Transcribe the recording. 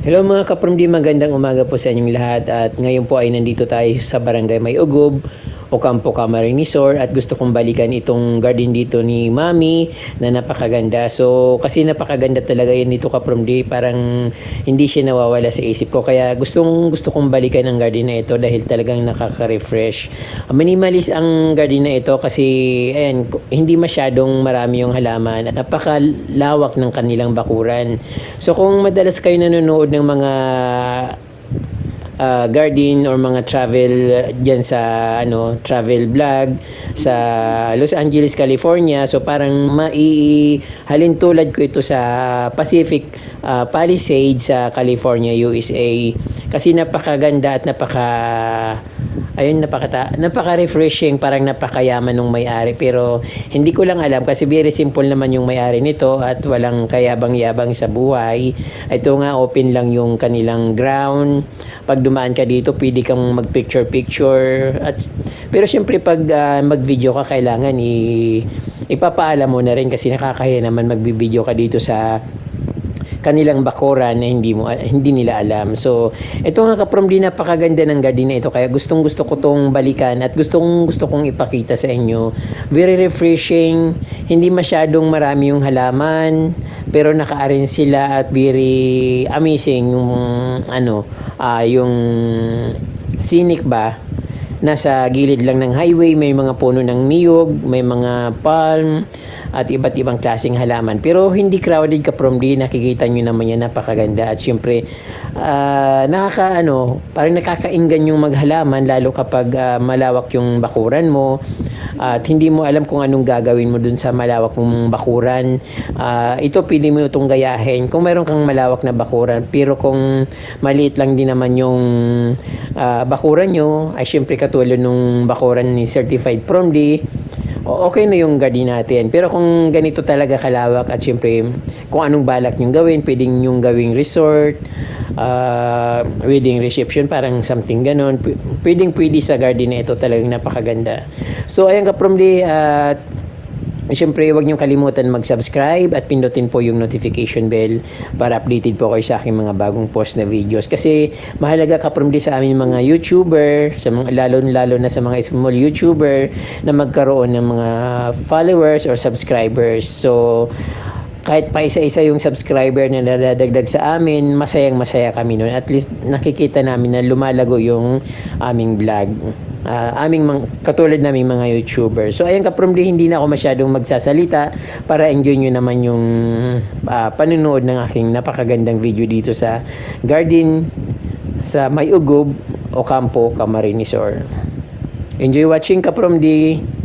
Hello mga kapramdi, magandang umaga po sa inyong lahat at ngayon po ay nandito tayo sa Barangay May Ugob, Ocampo, Camarines Sur at gusto kong balikan itong garden dito ni Mami na napakaganda. So kasi napakaganda talaga yan dito kapramdi, parang hindi siya nawawala sa isip ko kaya gusto kong balikan ang garden na ito dahil talagang nakaka-refresh. Minimalist ang garden na ito kasi ayan, hindi masyadong marami yung halaman at napakalawak ng kanilang bakuran. So kung madalas kayo nanonood ng mga garden or mga travel diyan sa travel vlog sa Los Angeles, California, so parang maihalin tulad ko ito sa Pacific Palisades sa California, USA kasi napakaganda at napaka-refreshing, parang napakayaman ng may-ari. Pero hindi ko lang alam kasi very simple naman yung may-ari nito at walang kayabang-yabang sa buhay. Ito nga, open lang yung kanilang ground. Pag dumaan ka dito, pwede kang mag-picture-picture. Pero syempre pag mag-video ka, kailangan ipapaalam mo na rin kasi nakakahiya naman mag-video ka dito sa kanilang bakuran na hindi nila alam. So, ito nga kapramdi, napakaganda ng garden na ito kaya gustong-gusto ko tong balikan at gustong-gusto kong ipakita sa inyo. Very refreshing, hindi masyadong marami yung halaman, pero naka-arrange sila at very amazing yung yung scenic ba. Nasa gilid lang ng highway, may mga puno ng niyog, may mga palm at iba't ibang klaseng halaman. Pero hindi crowded kapramdi, nakikita nyo naman yan, napakaganda. At syempre, parang nakakainggan yung maghalaman lalo kapag malawak yung bakuran mo at hindi mo alam kung anong gagawin mo dun sa malawak mong bakuran. Ito pili mo itong gayahin kung mayroon kang malawak na bakuran, pero kung maliit lang din naman yung bakuran nyo, ay syempre katulad nung bakuran ni Certified Promly, okay na yung garden natin. Pero kung ganito talaga kalawak at syempre kung anong balak nyong gawin, pwedeng nyong gawing resort, wedding reception, parang something ganon, pwede sa garden na ito, talagang napakaganda. So ayan kapramdi, at siyempre huwag niyong kalimutan mag-subscribe at pindutin po yung notification bell para updated po kayo sa aking mga bagong post na videos. Kasi mahalaga kapramdi sa amin mga YouTuber, sa mga, lalo na sa mga small YouTuber na magkaroon ng mga followers or subscribers. So kahit pa isa-isa yung subscriber na nadadagdag sa amin, masayang-masaya kami noon. At least nakikita namin na lumalago yung aming vlog. Katulad naming mga YouTuber. So ayun kapramdi, hindi na ako masyadong magsasalita para enjoy nyo naman yung panunood ng aking napakagandang video dito sa garden sa May Ugob, Ocampo, Camarines Sur. Enjoy watching kapramdi.